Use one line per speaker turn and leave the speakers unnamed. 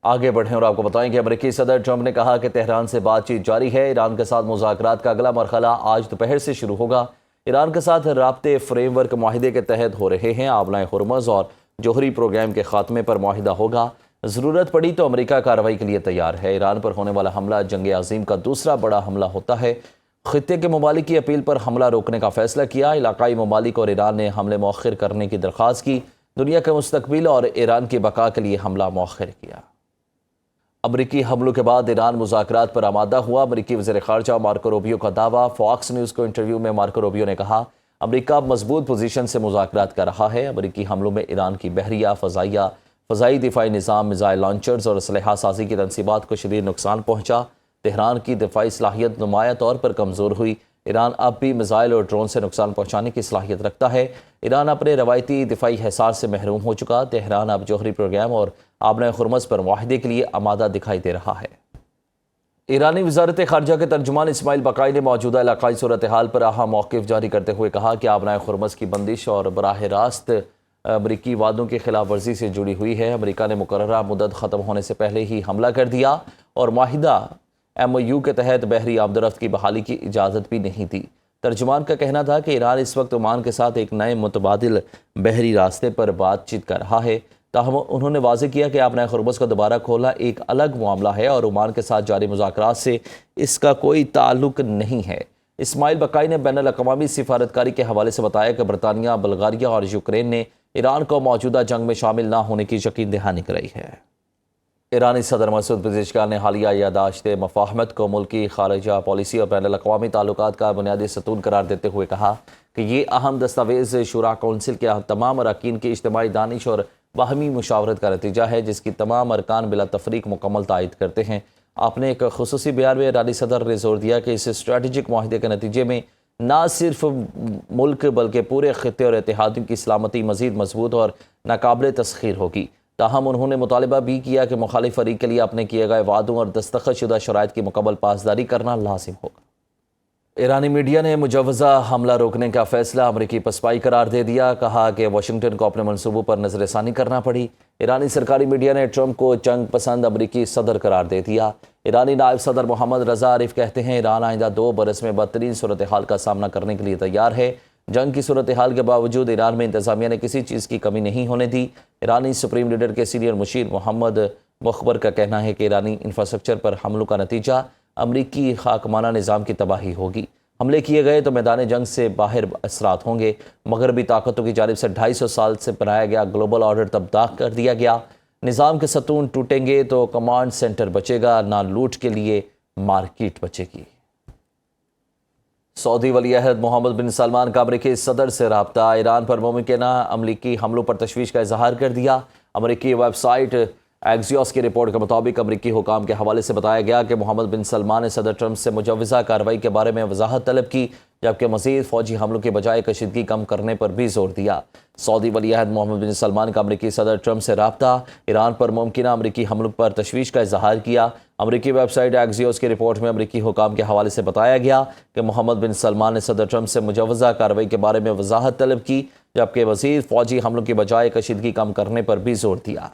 آگے بڑھیں اور آپ کو بتائیں کہ امریکی صدر ٹرمپ نے کہا کہ تہران سے بات چیت جاری ہے۔ ایران کے ساتھ مذاکرات کا اگلا مرحلہ آج دوپہر سے شروع ہوگا۔ ایران کے ساتھ رابطے فریم ورک معاہدے کے تحت ہو رہے ہیں۔ آبلۂ ہرمز اور جوہری پروگرام کے خاتمے پر معاہدہ ہوگا۔ ضرورت پڑی تو امریکہ کارروائی کے لیے تیار ہے۔ ایران پر ہونے والا حملہ جنگ عظیم کا دوسرا بڑا حملہ ہوتا ہے۔ خطے کے ممالک کی اپیل پر حملہ روکنے کا فیصلہ کیا۔ علاقائی ممالک اور ایران نے حملے مؤخر کرنے کی درخواست کی۔ دنیا کے مستقبل اور ایران کی بقا کے لیے حملہ مؤخر کیا۔ امریکی حملوں کے بعد ایران مذاکرات پر آمادہ ہوا۔ امریکی وزیر خارجہ مارکو روبیو کا دعویٰ۔ فاکس نیوز کو انٹرویو میں مارکو روبیو نے کہا امریکہ اب مضبوط پوزیشن سے مذاکرات کر رہا ہے۔ امریکی حملوں میں ایران کی بحریہ، فضائی دفاعی نظام، میزائل لانچرز اور اسلحہ سازی کی تنصیبات کو شدید نقصان پہنچا۔ تہران کی دفاعی صلاحیت نمایاں طور پر کمزور ہوئی۔ ایران اب بھی میزائل اور ڈرون سے نقصان پہنچانے کی صلاحیت رکھتا ہے۔ ایران اپنے روایتی دفاعی حصار سے محروم ہو چکا۔ تہران اب جوہری پروگرام اور آبلۂ ہرمز پر معاہدے کے لیے آمادہ دکھائی دے رہا ہے۔ ایرانی وزارت خارجہ کے ترجمان اسماعیل بقائی نے موجودہ علاقائی صورتحال پر اہم موقف جاری کرتے ہوئے کہا کہ آبلۂ ہرمز کی بندش اور براہ راست امریکی وعدوں کی خلاف ورزی سے جڑی ہوئی ہے۔ امریکہ نے مقررہ مدت ختم ہونے سے پہلے ہی حملہ کر دیا اور معاہدہ MOU کے تحت بحری آمد و رفت کی بحالی کی اجازت بھی نہیں دی۔ ترجمان کا کہنا تھا کہ ایران اس وقت عمان کے ساتھ ایک نئے متبادل بحری راستے پر بات چیت کر رہا ہے۔ تاہم انہوں نے واضح کیا کہ آبلۂ ہرمز کو دوبارہ کھولنا ایک الگ معاملہ ہے اور عمان کے ساتھ جاری مذاکرات سے اس کا کوئی تعلق نہیں ہے۔ اسماعیل بقائی نے بین الاقوامی سفارتکاری کے حوالے سے بتایا کہ برطانیہ، بلغاریہ اور یوکرین نے ایران کو موجودہ جنگ میں شامل نہ ہونے کی یقین دہانی کرائی ہے۔ ایرانی صدر مسعود پزشکیان نے حالیہ یادداشت مفاہمت کو ملکی خارجہ پالیسی اور بین الاقوامی تعلقات کا بنیادی ستون قرار دیتے ہوئے کہا کہ یہ اہم دستاویز شورا کونسل کے تمام اراکین کی اجتماعی دانش اور باہمی مشاورت کا نتیجہ ہے، جس کی تمام ارکان بلا تفریق مکمل تائید کرتے ہیں۔ اپنے ایک خصوصی بیان میں ایرانی صدر نے زور دیا کہ اس اسٹریٹجک معاہدے کے نتیجے میں نہ صرف ملک بلکہ پورے خطے اور اتحادیوں کی سلامتی مزید مضبوط اور ناقابل تسخیر ہوگی۔ تاہم انہوں نے مطالبہ بھی کیا کہ مخالف فریق کے لیے اپنے کیے گئے وعدوں اور دستخط شدہ شرائط کی مکمل پاسداری کرنا لازم ہوگا۔ ایرانی میڈیا نے مجوزہ حملہ روکنے کا فیصلہ امریکی پسپائی قرار دے دیا۔ کہا کہ واشنگٹن کو اپنے منصوبوں پر نظر ثانی کرنا پڑی۔ ایرانی سرکاری میڈیا نے ٹرمپ کو جنگ پسند امریکی صدر قرار دے دیا۔ ایرانی نائب صدر محمد رضا عارف کہتے ہیں ایران آئندہ 2 برس میں بدترین صورتحال کا سامنا کرنے کے لیے تیار ہے۔ جنگ کی صورتحال کے باوجود ایران میں انتظامیہ نے کسی چیز کی کمی نہیں ہونے دی۔ ایرانی سپریم لیڈر کے سینئر مشیر محمد مخبر کا کہنا ہے کہ ایرانی انفراسٹرکچر پر حملوں کا نتیجہ امریکی حاکمانہ نظام کی تباہی ہوگی۔ حملے کیے گئے تو میدان جنگ سے باہر اثرات ہوں گے۔ مغربی طاقتوں کی جانب سے 250 سال سے بنایا گیا گلوبل آرڈر تبدیل کر دیا گیا۔ نظام کے ستون ٹوٹیں گے تو کمانڈ سینٹر بچے گا، نہ لوٹ کے لیے مارکیٹ بچے گی۔ سعودی ولی عہد محمد بن سلمان کا امریکی صدر سے رابطہ۔ ایران پر ممکنہ امریکی حملوں پر تشویش کا اظہار کر دیا۔ امریکی ویب سائٹ ایکزیوس کی رپورٹ کے مطابق امریکی حکام کے حوالے سے بتایا گیا کہ محمد بن سلمان نے صدر ٹرمپ سے مجوزہ کارروائی کے بارے میں وضاحت طلب کی، جبکہ مزید فوجی حملوں کے بجائے کشیدگی کم کرنے پر بھی زور دیا۔ سعودی ولی عہد محمد بن سلمان کا امریکی صدر ٹرمپ سے رابطہ۔ ایران پر ممکنہ امریکی حملوں پر تشویش کا اظہار کیا۔ امریکی ویب سائٹ ایکزیوس کی رپورٹ میں امریکی حکام کے حوالے سے بتایا گیا کہ محمد بن سلمان نے صدر ٹرمپ سے مجوزہ کارروائی کے بارے میں وضاحت طلب کی، جبکہ مزید فوجی حملوں کے بجائے کشیدگی کم کرنے پر بھی زور دیا۔